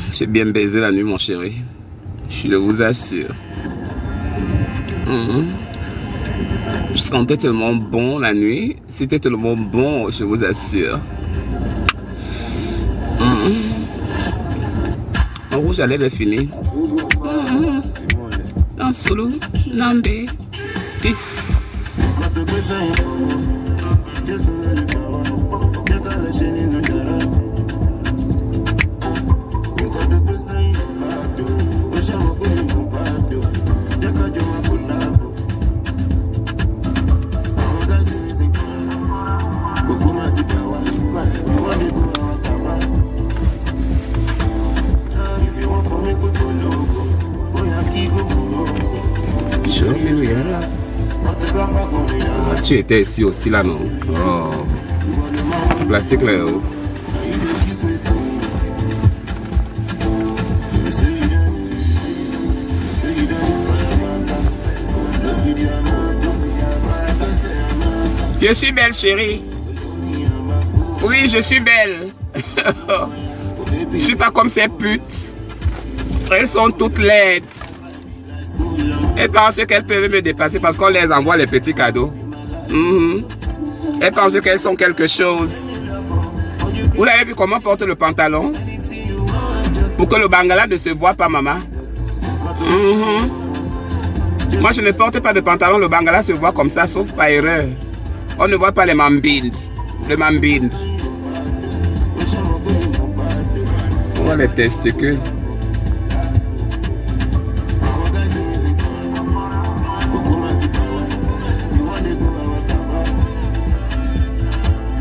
J'ai bien baisé la nuit, mon chéri. Je le vous assure. Je sentais tellement bon la nuit. C'était tellement bon, je vous assure. En rouge, à lèvres fini. En solo, Nambé. Peace. Tu étais ici aussi là, non? Oh. Plastique là. Oh. Je suis belle, chérie. Oui, je suis belle. Je suis pas comme ces putes. Elles sont toutes laides. Elles pensent qu'elles peuvent me dépasser parce qu'on les envoie les petits cadeaux. Elles pensent qu'elles sont quelque chose. Vous avez vu comment porte le pantalon? Pour que le bangala ne se voit pas, maman. Moi, je ne porte pas de pantalon. Le bangala se voit comme ça, sauf par erreur. On ne voit pas les mambines. Le mambine. On voit les testicules.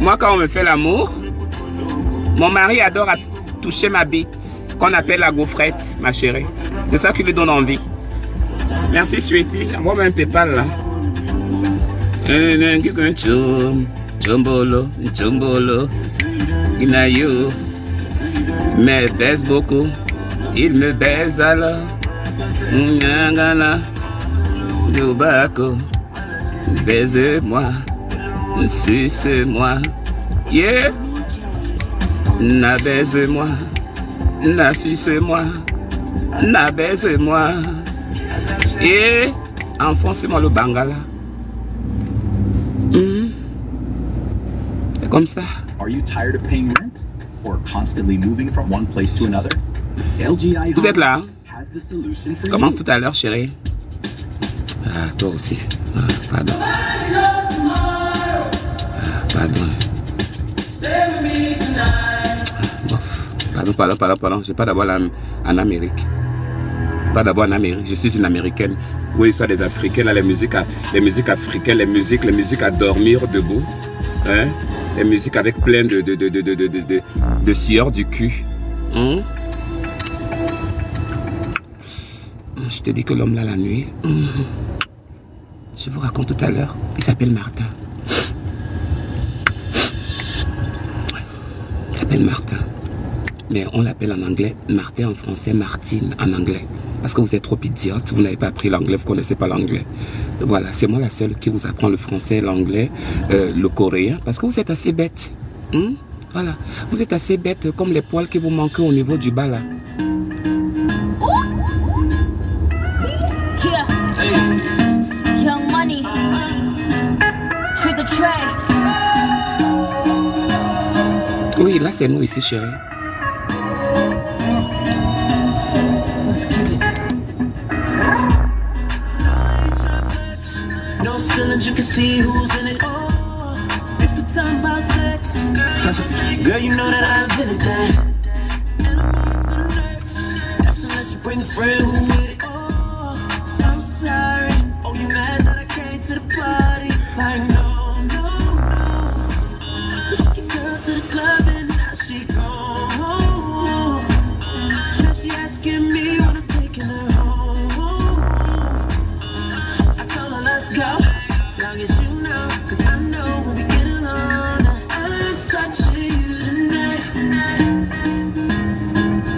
Moi, quand on me fait l'amour, mon mari adore toucher ma bite, qu'on appelle la gaufrette, ma chérie. C'est ça qui lui donne envie. Merci, sweetie. Envoie-moi un PayPal, là. Chombolo, chombolo, Inayo me baise beaucoup, il me baise alors. Nyangana, Yobako, baise-moi. Suce-moi, yeah. Na baise-moi, na suce-moi, na baise-moi, yeah. Enfonce-moi le bangala. C'est comme ça. Are you tired of paying rent or constantly moving from one place to another? LGI Vous êtes là? has the solution for Commence you. tout à l'heure, chérie. Ah, toi aussi. Ah, pardon. Pardon. Pardon. Je suis pas d'abord en Amérique. Pas d'abord en Amérique. Je suis une Américaine. Oui, ça des Africains, là, les musiques africaines, les musiques à dormir debout. Hein? Les musiques avec plein de sueur du cul. Je te dis que l'homme là la nuit. Je vous raconte tout à l'heure. Il s'appelle Martin. Il s'appelle Martin. Mais on l'appelle en anglais Martin en français, Martine en anglais. Parce que vous êtes trop idiote, vous n'avez pas appris l'anglais, vous ne connaissez pas l'anglais. Voilà, c'est moi la seule qui vous apprend le français, l'anglais, le coréen. Parce que vous êtes assez bête. Voilà, vous êtes assez bête comme les poils qui vous manquent au niveau du bas là. Young Money, Trigger Trey. Oui, là c'est nous ici, chérie. Let's get it. No ceilings, you can see who's in it. Oh, if we're talking about sex, girl, you know that I've been that. Unless you bring a friend who with it. Oh, I'm sorry. Oh, you mad that I came to the party? Like no, no, no. You took your girl to the club and now she gone. Now she asking me when I'm taking her home. I told her let's go, long as you know, 'cause I know when we get along, I'm touching you tonight.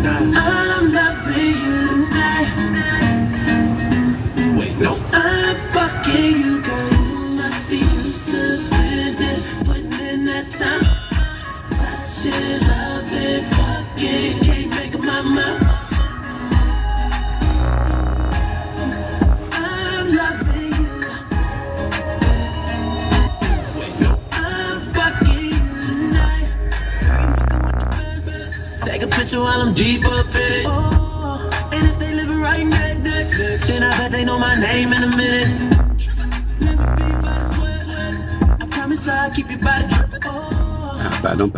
I'm loving you tonight. touching, loving, fucking, can't make up my mind. I'm loving you. I'm fucking you tonight. Take a picture while I'm deep up in it. Oh, and if they living right next, then I bet they know my name in a minute. I promise I'll keep your body dripping. Pardon.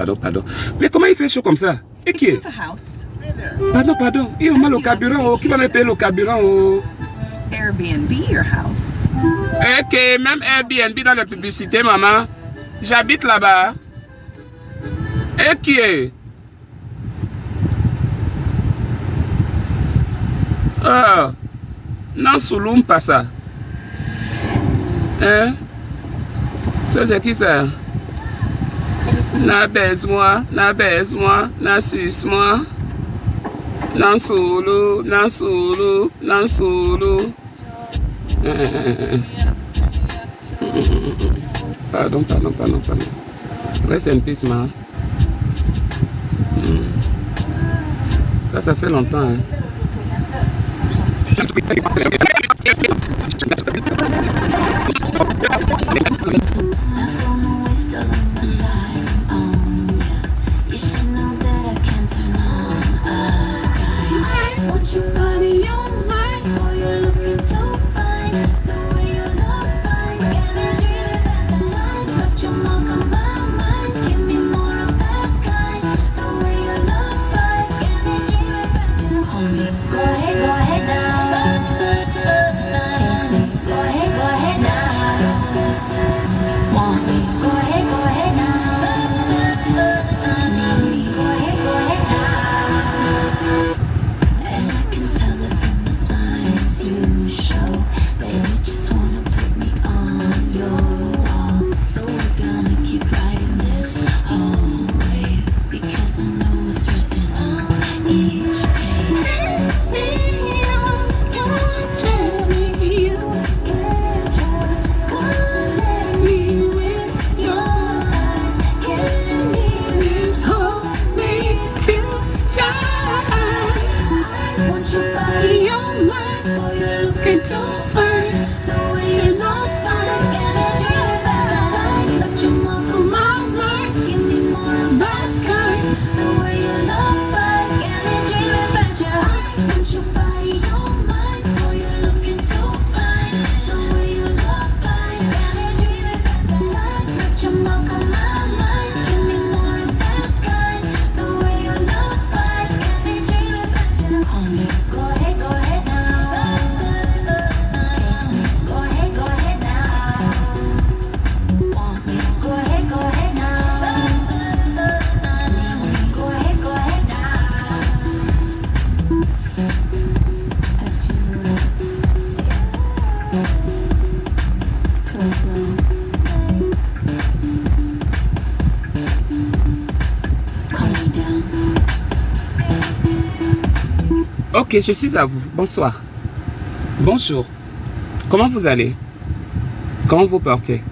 Mais comment il fait chaud comme ça? Et qui est? Pardon. Il a mal au carburant. Qui va me payer le carburant? Airbnb your house. Ok, même Airbnb dans la publicité, maman. J'habite là-bas. Et qui est? Ah, non, Souloum, pas ça. Hein? Ça, c'est qui ça? Na baise-moi, na suce-moi. Nan solo. Pardon. Reste in peace, ma. Ça fait longtemps, hein. Ok, je suis à vous. Bonsoir. Bonjour. Comment vous allez? Comment vous portez?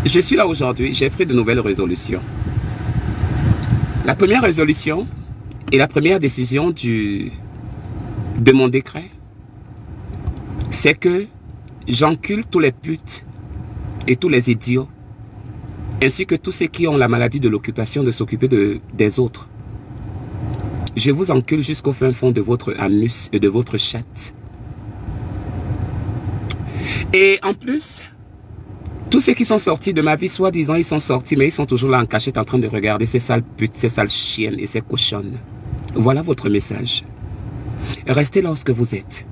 Je suis là aujourd'hui, j'ai pris de nouvelles résolutions. La première résolution et la première décision de mon décret, c'est que j'encule tous les putes et tous les idiots, ainsi que tous ceux qui ont la maladie de l'occupation de s'occuper des autres. Je vous encule jusqu'au fin fond de votre anus et de votre chatte. Et en plus, tous ceux qui sont sortis de ma vie, soi-disant, ils sont sortis, mais ils sont toujours là en cachette en train de regarder ces sales putes, ces sales chiennes et ces cochonnes. Voilà votre message. Restez là où vous êtes.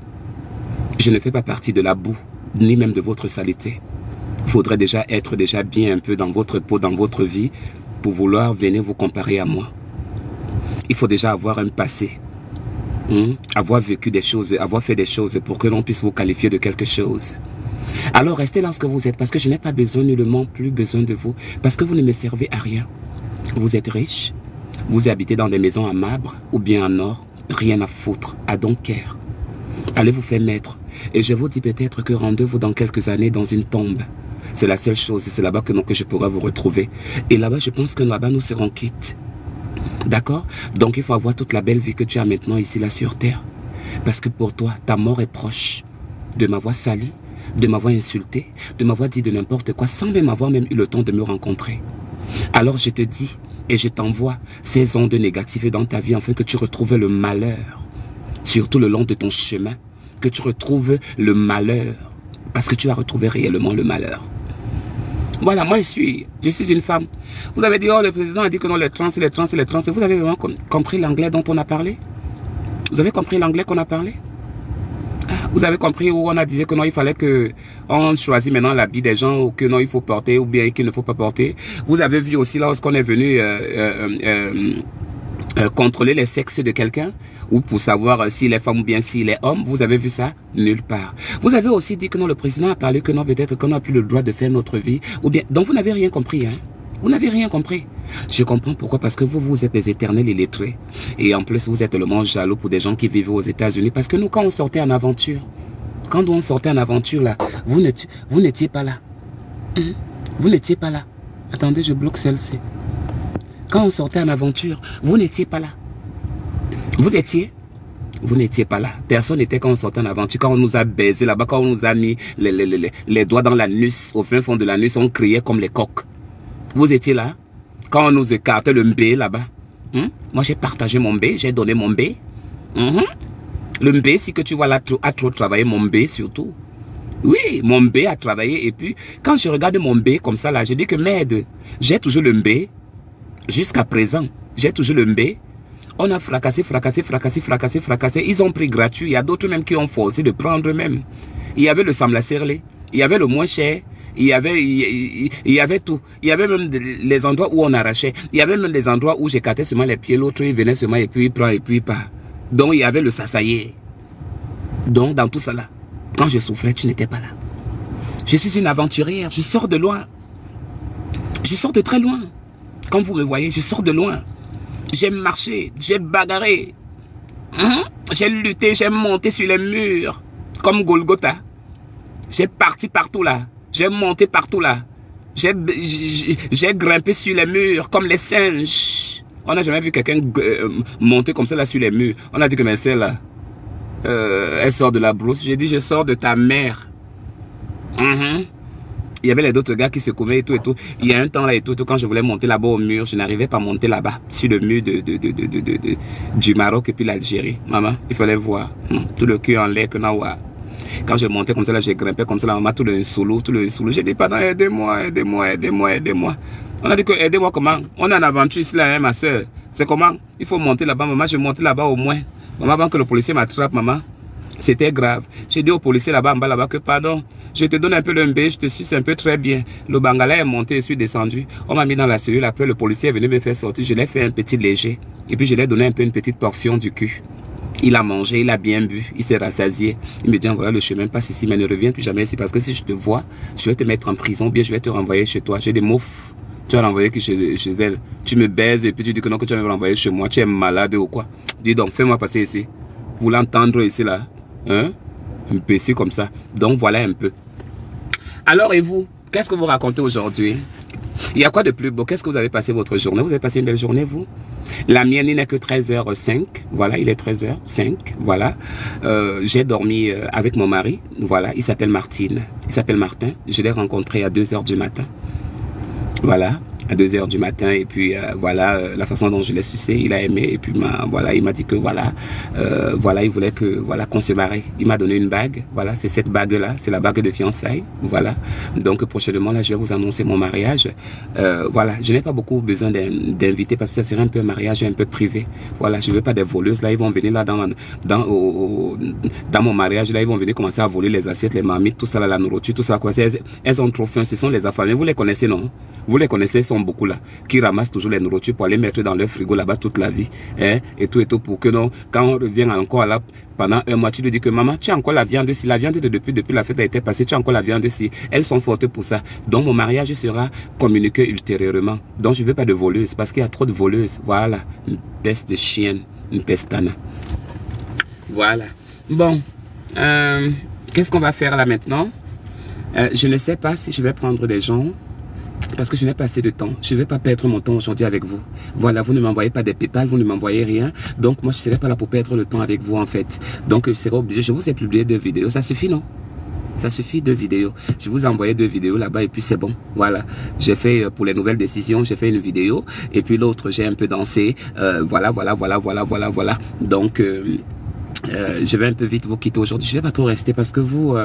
Je ne fais pas partie de la boue, ni même de votre saleté. Il faudrait déjà être bien un peu dans votre peau, dans votre vie, pour vouloir venir vous comparer à moi. Il faut déjà avoir un passé, avoir vécu des choses, avoir fait des choses pour que l'on puisse vous qualifier de quelque chose. Alors restez là où vous êtes, parce que je n'ai pas besoin, nullement plus besoin de vous, parce que vous ne me servez à rien. Vous êtes riche, vous habitez dans des maisons en marbre ou bien en or, rien à foutre, à Dunkerque. Allez vous faire mettre, et je vous dis peut-être que rendez-vous dans quelques années dans une tombe. C'est la seule chose, c'est là-bas que je pourrai vous retrouver. Et là-bas, je pense que là-bas, nous serons quittes. D'accord? Donc il faut avoir toute la belle vie que tu as maintenant ici, là, sur terre. Parce que pour toi, ta mort est proche de m'avoir sali, de m'avoir insulté, de m'avoir dit de n'importe quoi, sans même avoir même eu le temps de me rencontrer. Alors je te dis, et je t'envoie ces ondes négatives dans ta vie, afin que tu retrouves le malheur, surtout le long de ton chemin, que tu retrouves le malheur, parce que tu vas retrouver réellement le malheur. Voilà, moi je suis une femme. Vous avez dit, oh le président a dit que non, les trans. Vous avez vraiment compris l'anglais dont on a parlé? Vous avez compris l'anglais qu'on a parlé? Vous avez compris où on a dit que non, il fallait que on choisit maintenant l'habit des gens, ou que non, il faut porter, ou bien qu'il ne faut pas porter. Vous avez vu aussi lorsqu'on est venu contrôler les sexes de quelqu'un, ou pour savoir s'il est femme ou bien s'il est homme. Vous avez vu ça? Nulle part. Vous avez aussi dit que non, le président a parlé que non, peut-être qu'on n'a plus le droit de faire notre vie, ou bien, donc vous n'avez rien compris, hein? Vous n'avez rien compris. Je comprends pourquoi, parce que vous êtes des éternels illettrés. Et en plus, vous êtes le monde jaloux pour des gens qui vivent aux États-Unis. Parce que nous, quand on sortait en aventure, là, vous n'étiez pas là. Vous n'étiez pas là. Attendez, je bloque celle-ci. Quand on sortait en aventure, vous n'étiez pas là. Vous n'étiez pas là. Personne n'était quand on sortait en aventure. Quand on nous a baisé là-bas, quand on nous a mis les doigts dans l'anus, au fin fond de l'anus, on criait comme les coqs. Vous étiez là quand on nous écartait le mbé là-bas. Moi, j'ai partagé mon mbé, j'ai donné mon mbé. Le mbé, si que tu vois là, a trop travaillé, mon mbé surtout. Oui, mon mbé a travaillé. Et puis, quand je regarde mon mbé comme ça là, je dis que merde, j'ai toujours le mbé. Jusqu'à présent, j'ai toujours le mbé. On a fracassé. Ils ont pris gratuit. Il y a d'autres même qui ont forcé de prendre même. Il y avait le Sam la Serlé. Il y avait le moins cher. Il y avait tout. Il y avait même les endroits où on arrachait. Il y avait même des endroits où j'écartais seulement les pieds. L'autre, il venait seulement et puis il prend et puis il part. Donc, il y avait le sasaillé. Donc, dans tout ça là, quand je souffrais, tu n'étais pas là. Je suis une aventurière. Je sors de loin. Je sors de très loin. Quand vous me voyez, je sors de loin. J'ai marché, j'ai bagarré. J'ai lutté, j'ai monté sur les murs. Comme Golgotha. J'ai parti partout là. J'ai monté partout là. J'ai grimpé sur les murs comme les singes. On n'a jamais vu quelqu'un monter comme ça là sur les murs. On a dit que mais celle-là, elle sort de la brousse. J'ai dit je sors de ta mère. Il y avait les autres gars qui se commettaient et tout et tout. Il y a un temps là et tout, quand je voulais monter là-bas au mur, je n'arrivais pas à monter là-bas, sur le mur du Maroc et puis l'Algérie. Maman, il fallait voir. Tout le cul en l'air que n'a pas. Quand je montais comme ça, là, j'ai grimpé comme ça, là, maman, tout le solo. J'ai dit, pardon, aidez-moi. On a dit que, aidez-moi comment? On est en aventure ici, là, hein, ma soeur. C'est comment? Il faut monter là-bas, maman, je montais là-bas au moins. Maman, avant que le policier m'attrape, maman, c'était grave. J'ai dit au policier là-bas, en bas, là-bas, que pardon, je te donne un peu le mbé, je te suce un peu très bien. Le bangala est monté, je suis descendu. On m'a mis dans la cellule, après le policier est venu me faire sortir, je l'ai fait un petit léger. Et puis je lui ai donné un peu une petite portion du cul. Il a mangé, il a bien bu, il s'est rassasié. Il me dit, voilà le chemin, passe ici, mais ne reviens plus jamais ici. Parce que si je te vois, je vais te mettre en prison, ou bien je vais te renvoyer chez toi. J'ai des moufs. Tu vas renvoyer chez elle. Tu me baises et puis tu dis que non, que tu vas me renvoyer chez moi. Tu es malade ou quoi? Dis donc, fais-moi passer ici. Vous l'entendre ici, là. Hein? Un peu ici, comme ça. Donc, voilà un peu. Alors, et vous? Qu'est-ce que vous racontez aujourd'hui? Il y a quoi de plus beau? Qu'est-ce que vous avez passé votre journée? Vous avez passé une belle journée, vous? La mienne, il n'est que 13h05. Voilà, il est 13h05. Voilà. J'ai dormi avec mon mari. Voilà, il s'appelle Martine. Il s'appelle Martin. Je l'ai rencontré à 2h du matin. Voilà, à 2h du matin. Et puis, voilà, la façon dont je l'ai sucé, il a aimé. Et puis, voilà, il m'a dit que voilà, voilà, il voulait que, voilà, qu'on se marie. Il m'a donné une bague. Voilà, c'est cette bague-là. C'est la bague de fiançailles. Voilà. Donc, prochainement, là, je vais vous annoncer mon mariage. Voilà, je n'ai pas beaucoup besoin d'inviter parce que ça serait un peu un mariage un peu privé. Voilà, je veux pas des voleuses. Là, ils vont venir là dans mon mariage. Là, ils vont venir commencer à voler les assiettes, les marmites, tout ça, là, la nourriture, tout ça. Quoi. Elles ont trop faim. Ce sont les affamés. Vous les connaissez, non? Vous les connaissez, ils sont beaucoup là, qui ramassent toujours les nourritures pour aller mettre dans leur frigo là-bas toute la vie. Hein, et tout, pour que non, quand on revient encore là, pendant un mois, tu lui dis que maman, tu as encore la viande si la viande depuis la fête a été passée, tu as encore la viande si elles sont fortes pour ça. Donc mon mariage sera communiqué ultérieurement. Donc je veux pas de voleuses parce qu'il y a trop de voleuses. Voilà, une peste de chienne, une pestana. Voilà. Bon, qu'est-ce qu'on va faire là maintenant? Je ne sais pas si je vais prendre des gens. Parce que je n'ai pas assez de temps. Je ne vais pas perdre mon temps aujourd'hui avec vous. Voilà, vous ne m'envoyez pas des PayPal, vous ne m'envoyez rien. Donc, moi, je ne serai pas là pour perdre le temps avec vous, en fait. Donc, je serai obligé. Je vous ai publié 2 vidéos. Ça suffit, non? Ça suffit, 2 vidéos. Je vous ai envoyé 2 vidéos là-bas et puis c'est bon. Voilà. J'ai fait pour les nouvelles décisions, j'ai fait une vidéo. Et puis l'autre, j'ai un peu dansé. Voilà. Donc... je vais un peu vite vous quitter aujourd'hui. Je vais pas trop rester parce que vous,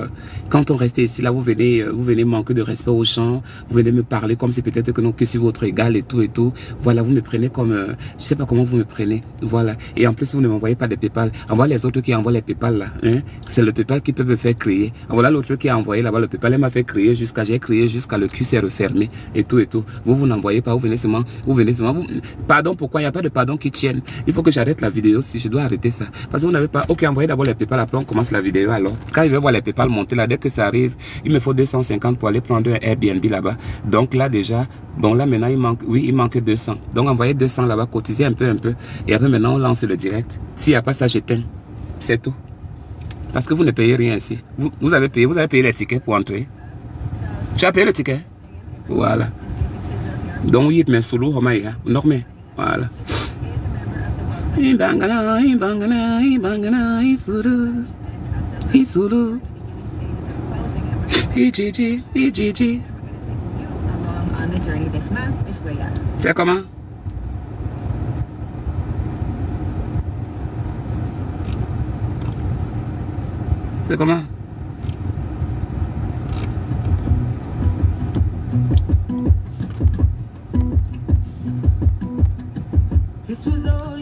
quand on reste ici, là, vous venez manquer de respect aux gens. Vous venez me parler comme si peut-être que non, que si votre égal et tout. Voilà, vous me prenez comme, je sais pas comment vous me prenez. Voilà. Et en plus, vous ne m'envoyez pas de PayPal. Envoie les autres qui envoient les PayPal là. Hein? C'est le PayPal qui peut me faire crier. Voilà l'autre qui a envoyé là-bas le PayPal. Elle m'a fait crier j'ai crié jusqu'à le cul s'est refermé et tout. Vous n'envoyez pas. Vous venez seulement. Pardon, pourquoi il n'y a pas de pardon qui tienne? Il faut que j'arrête la vidéo si je dois arrêter ça. Parce que vous n'avez pas. Ok, envoyez d'abord les PayPal, après on commence la vidéo alors. Quand il veut voir les PayPal monter là, dès que ça arrive, il me faut 250 pour aller prendre un Airbnb là-bas. Donc là déjà, bon là maintenant il manque 200. Donc envoyez 200 là-bas, cotisez un peu. Et après maintenant on lance le direct. S'il n'y a pas ça, j'éteins. C'est tout. Parce que vous ne payez rien ici. Vous avez payé les tickets pour entrer. Tu as payé le ticket? Voilà. Donc il me sous l'eau, normal. Voilà. Ibangala, Isuru. Ijiji. Along on the journey this month is way up. C'est comment? C'est comment? This was all